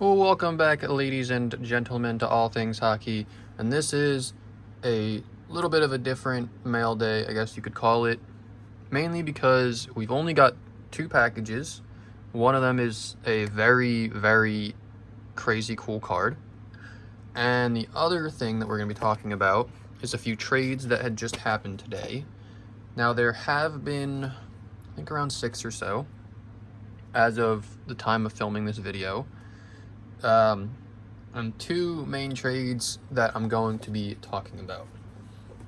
Well, welcome back, ladies and gentlemen, to All Things Hockey. And this is a little bit of a different mail day, I guess you could call it, mainly because we've only got two packages. One of them is a very, very crazy cool card. And the other thing that we're going to be talking about is a few trades that had just happened today. Now, there have been, I think, around 6 or so as of the time of filming this video. And two main trades that I'm going to be talking about.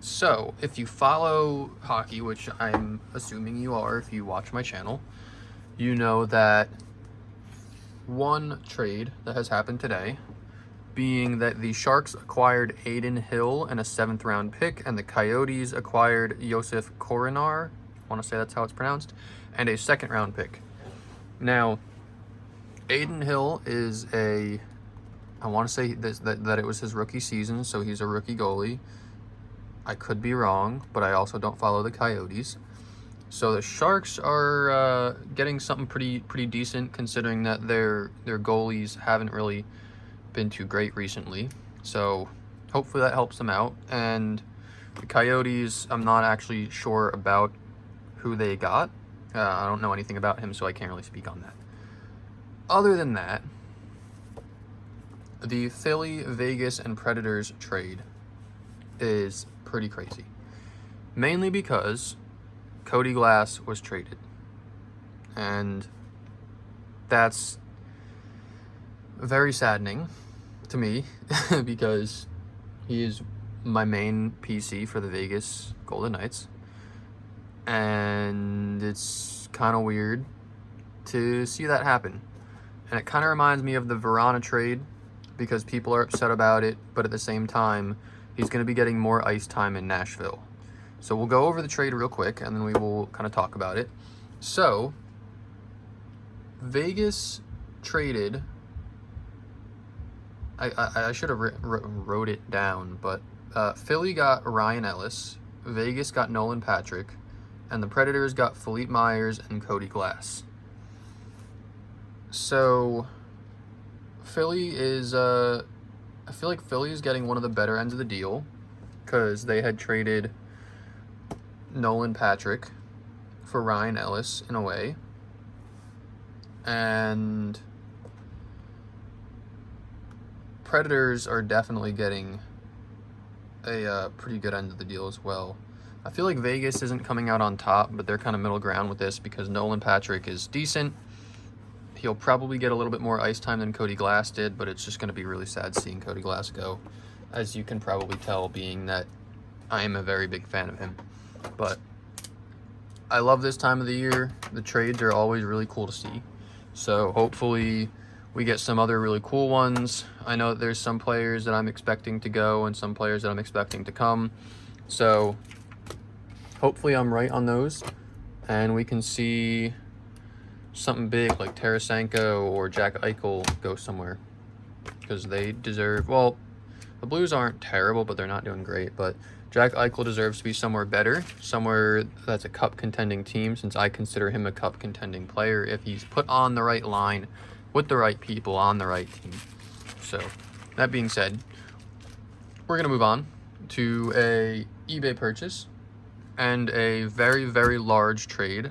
So, if you follow hockey, which I'm assuming you are if you watch my channel, you know that one trade that has happened today being that the Sharks acquired Adin Hill and a 7th round pick, and the Coyotes acquired Josef Korinar, I want to say that's how it's pronounced, and a 2nd round pick. Now, Adin Hill is I want to say that it was his rookie season, so he's a rookie goalie. I could be wrong, but I also don't follow the Coyotes. So the Sharks are getting something pretty decent, considering that their goalies haven't really been too great recently. So hopefully that helps them out. And the Coyotes, I'm not actually sure about who they got. I don't know anything about him, so I can't really speak on that. Other than that, the Philly, Vegas, and Predators trade is pretty crazy. Mainly because Cody Glass was traded. And that's very saddening to me because he is my main PC for the Vegas Golden Knights. And it's kind of weird to see that happen. And it kind of reminds me of the Verona trade, because people are upset about it, but at the same time, he's going to be getting more ice time in Nashville. So we'll go over the trade real quick, and then we will kind of talk about it. So, Vegas traded... I should have wrote it down, but Philly got Ryan Ellis, Vegas got Nolan Patrick, and the Predators got Philippe Myers and Cody Glass. So... Philly is, I feel like Philly is getting one of the better ends of the deal, because they had traded Nolan Patrick for Ryan Ellis in a way, and Predators are definitely getting a pretty good end of the deal as well. I feel like Vegas isn't coming out on top, but they're kind of middle ground with this, because Nolan Patrick is decent. He'll probably get a little bit more ice time than Cody Glass did, but it's just going to be really sad seeing Cody Glass go, as you can probably tell, being that I am a very big fan of him. But I love this time of the year. The trades are always really cool to see. So hopefully we get some other really cool ones. I know that there's some players that I'm expecting to go and some players that I'm expecting to come. So hopefully I'm right on those, and we can see something big like Tarasenko or Jack Eichel go somewhere, because they deserve... Well, the Blues aren't terrible, but they're not doing great. But Jack Eichel deserves to be somewhere better, somewhere that's a cup-contending team, since I consider him a cup-contending player if he's put on the right line with the right people on the right team. So, that being said, we're going to move on to a eBay purchase and a very, very large trade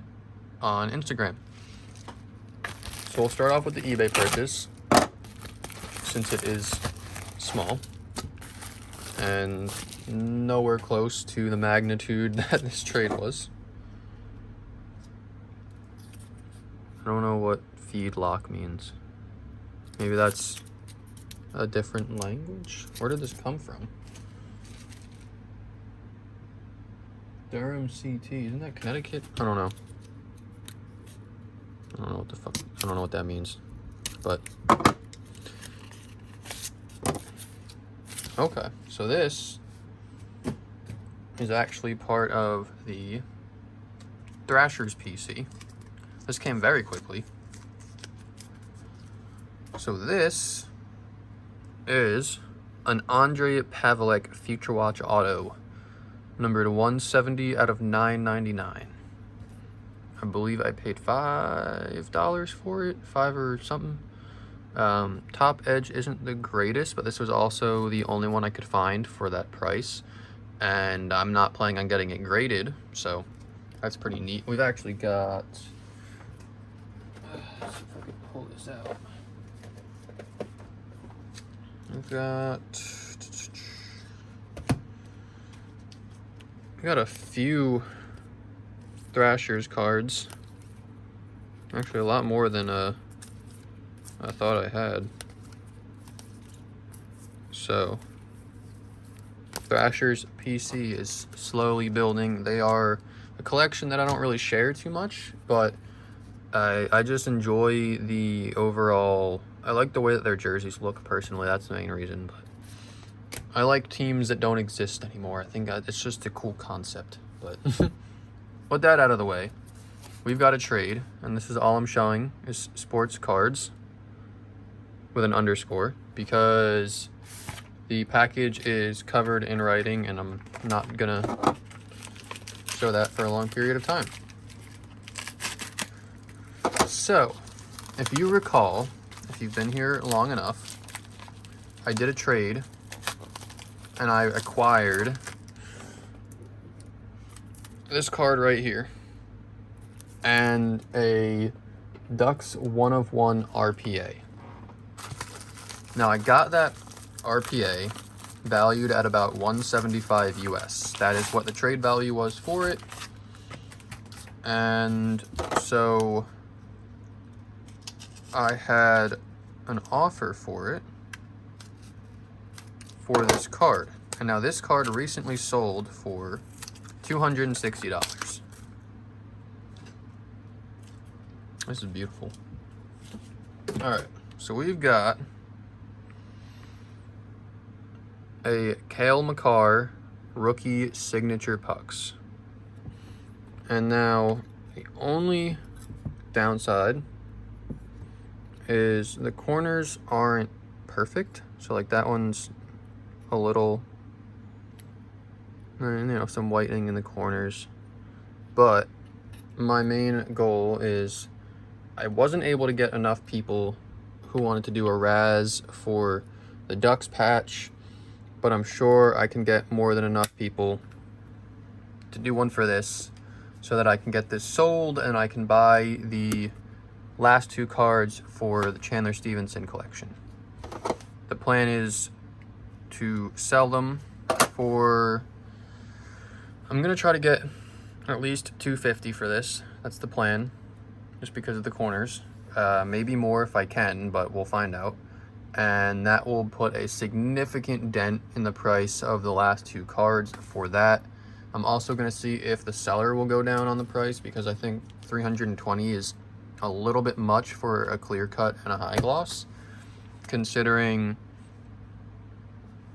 on Instagram. So we'll start off with the eBay purchase, since it is small and nowhere close to the magnitude that this trade was. I don't know what feedlock means. Maybe that's a different language? Where did this come from? Durham CT, isn't that Connecticut? I don't know. I don't know what the fuck, I don't know what that means, but okay, so this is actually part of the Thrashers PC. This came very quickly. So this is an Andrei Pavelec Future Watch Auto, numbered 170 out of 999. I believe I paid $5 for it, $5 or something. Top edge isn't the greatest, but this was also the only one I could find for that price. And I'm not planning on getting it graded, so that's pretty neat. We've actually got, let's see if I can pull this out. We got a few Thrashers cards. Actually, a lot more than I thought I had. So Thrashers PC is slowly building. They are a collection that I don't really share too much, but I just enjoy the overall. I like the way that their jerseys look personally. That's the main reason, but I like teams that don't exist anymore. I think it's just a cool concept. But with that out of the way, we've got a trade, and this is all I'm showing is sports cards with an underscore because the package is covered in writing and I'm not gonna show that for a long period of time. So, if you recall, if you've been here long enough, I did a trade and I acquired this card right here and a Ducks 1/1 RPA. Now I got that RPA valued at about 175 US. That is what the trade value was for it. And so I had an offer for it for this card. And now this card recently sold for $260. This is beautiful. All right, so we've got a Cale Makar rookie signature pucks. And now the only downside is the corners aren't perfect. So like that one's a little, some whitening in the corners. But my main goal is I wasn't able to get enough people who wanted to do a Raz for the Ducks patch, but I'm sure I can get more than enough people to do one for this so that I can get this sold and I can buy the last two cards for the Chandler Stevenson collection. The plan is to sell them for, I'm gonna try to get at least $250 for this. That's the plan, just because of the corners. Maybe more if I can, but we'll find out. And that will put a significant dent in the price of the last two cards for that. I'm also going to see if the seller will go down on the price because I think $320 is a little bit much for a clear cut and a high gloss, considering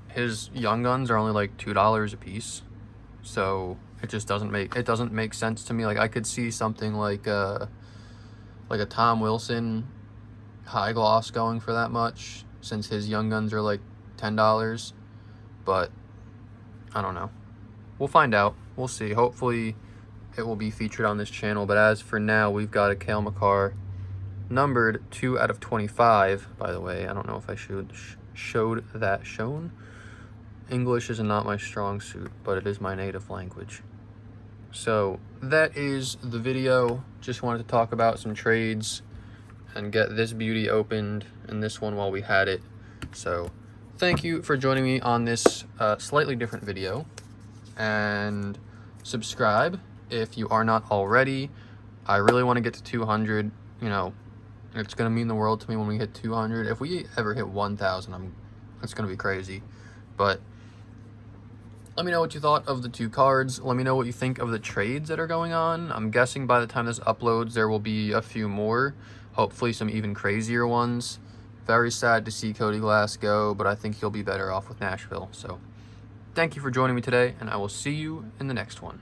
his Young Guns are only like $2 a piece. So it just doesn't make sense to me. Like I could see something like a Tom Wilson high gloss going for that much, since his Young Guns are like $10, but I don't know. We'll find out. We'll see. Hopefully it will be featured on this channel, but as for now, we've got a Cale Makar numbered 2/25. By the way, I don't know if I showed that shown. English is not my strong suit, but it is my native language. So that is the video. Just wanted to talk about some trades and get this beauty opened and this one while we had it. So thank you for joining me on this slightly different video, and subscribe if you are not already. I really want to get to 200. It's gonna mean the world to me when we hit 200. If we ever hit 1,000, it's gonna be crazy. But let me know what you thought of the two cards. Let me know what you think of the trades that are going on. I'm guessing by the time this uploads, there will be a few more. Hopefully some even crazier ones. Very sad to see Cody Glass go, but I think he'll be better off with Nashville. So thank you for joining me today, and I will see you in the next one.